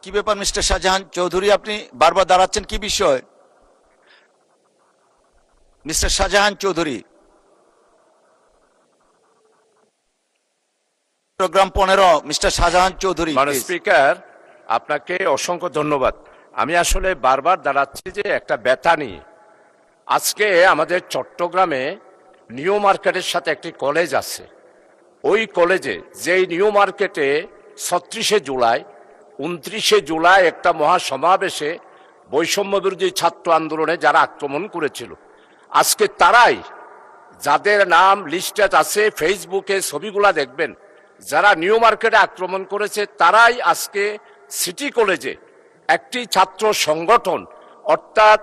কি ব্যাপার মিস্টার শাহজাহান চৌধুরী, আপনি বারবার দাঁড়াচ্ছেন, কি বিষয়? Mister Shahjahan Chowdhury, programme 15, mister Shahjahan Chowdhury. মাননীয় স্পিকার, আপনাকে অসংখ্য ধন্যবাদ। আমি আসলে বারবার দাঁড়াচ্ছি যে একটা ব্যথা নিয়ে। আজকে আমাদের চট্টগ্রামে নিউ মার্কেটের সাথে একটি কলেজ আছে। ওই কলেজে যেই নিউ মার্কেটে 36শে জুলাই 29শে জুলাই একটা মহাসমাবেশে বৈষম্য বিরোধী ছাত্র আন্দোলনে যারা আক্রমণ করেছিল, আজকে তারাই, যাদের নাম লিস্টে আছে, ফেসবুকে ছবিগুলা দেখবেন, যারা নিউ মার্কেটে আক্রমণ করেছে তারাই আজকে সিটি কলেজে একটি ছাত্র সংগঠন, অর্থাৎ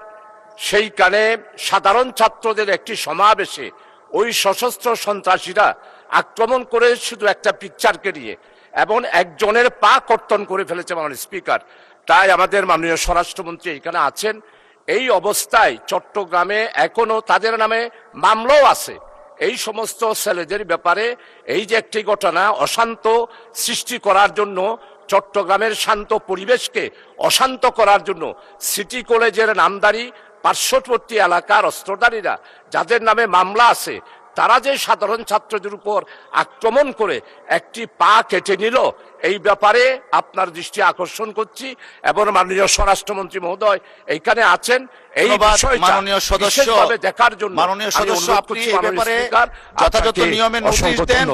সেইখানে সাধারণ ছাত্রদের একটি সমাবেশে ওই সশস্ত্র সন্ত্রাসীরা আক্রমণ করে শুধু একটা পিকচারকে নিয়ে, এবং একজনের পা কর্তন করে ফেলেছে মাননীয় স্পিকার। তাই আমাদের মাননীয় স্বরাষ্ট্রমন্ত্রী এখানে আছেন। এই অবস্থায় চট্টগ্রামে এখনো তাদের নামে মামলাও আছে। এই সমস্ত ছেলেদের ব্যাপারে এই যে একটি ঘটনা অশান্ত সৃষ্টি করার জন্য, চট্টগ্রামের শান্ত পরিবেশকে অশান্ত করার জন্য সিটি কলেজের নামদারি পার্শ্ববর্তী এলাকার অস্ত্রধারীরা যাদের নামে মামলা আছে, তারা যে সাধারণ ছাত্রদের উপর আক্রমণ করে একটি পা কেটে নিল, এই ব্যাপারে আপনার দৃষ্টি আকর্ষণ করছি। এবং মাননীয় স্বরাষ্ট্রমন্ত্রী মহোদয় এইখানে আছেন, এই বিষয়টা বিশেষভাবে দেখার জন্য মাননীয় সদস্য আপনি এই ব্যাপারে যথাযথ নিয়মে নোটিশ দেন,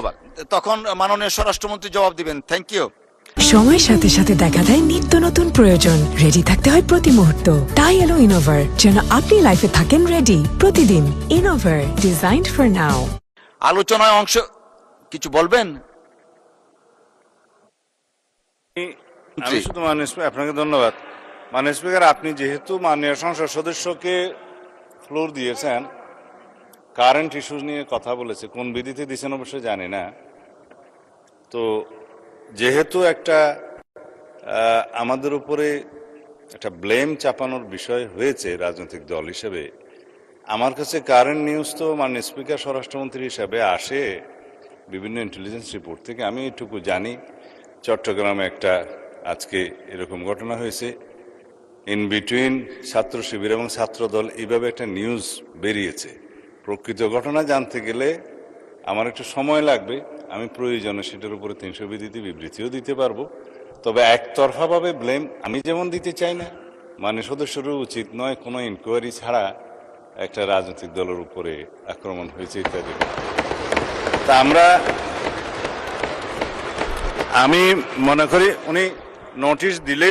তখন মাননীয় স্বরাষ্ট্রমন্ত্রী জবাব দিবেন। Thank you. সময়ের সাথে সাথে দেখা দেয় নিত্য নতুন প্রয়োজন। রেডি থাকতে হয় প্রতি মুহূর্ত। তাই এলো ইনোভার, যেন আপনি লাইফে থাকেন রেডি প্রতিদিন। Innova, designed for now. আলোচনায় অংশ কিছু বলবেন? আমি শুধু আপনাকে ধন্যবাদ। মাননীয় স্পিকার, আপনি যেহেতু মাননীয় সংসদ সদস্যকে ফ্লোর দিয়েছেন, কারেন্ট ইস্যুস নিয়ে কথা বলেছে, কোন বিধিতে দিয়েছেন অবশ্যই জানি না। তো যেহেতু একটা আমাদের উপরে একটা ব্লেম চাপানোর বিষয় হয়েছে রাজনৈতিক দল হিসেবে, আমার কাছে কারেন্ট নিউজ তো মাননীয় স্পিকার স্বরাষ্ট্রমন্ত্রী হিসাবে আসে বিভিন্ন ইন্টেলিজেন্স রিপোর্ট থেকে। আমি এটুকু জানি চট্টগ্রামে একটা আজকে এরকম ঘটনা হয়েছে, ইন বিটুইন ছাত্র শিবির এবং ছাত্রদল, এইভাবে একটা নিউজ বেরিয়েছে। প্রকৃত ঘটনা জানতে গেলে আমার একটু সময় লাগবে। আমি প্রয়োজনে সেটার উপরে 300 বিধিতে বিবৃতিও দিতে পারবো। তবে একতরফাভাবে ব্লেম আমি যেমন দিতে চাই না, মানে সদস্যরও উচিত নয় কোনো ইনকোয়ারি ছাড়া একটা রাজনৈতিক দলের উপরে আক্রমণ হয়েছে ইত্যাদি। তা আমি মনে করি উনি নোটিশ দিলে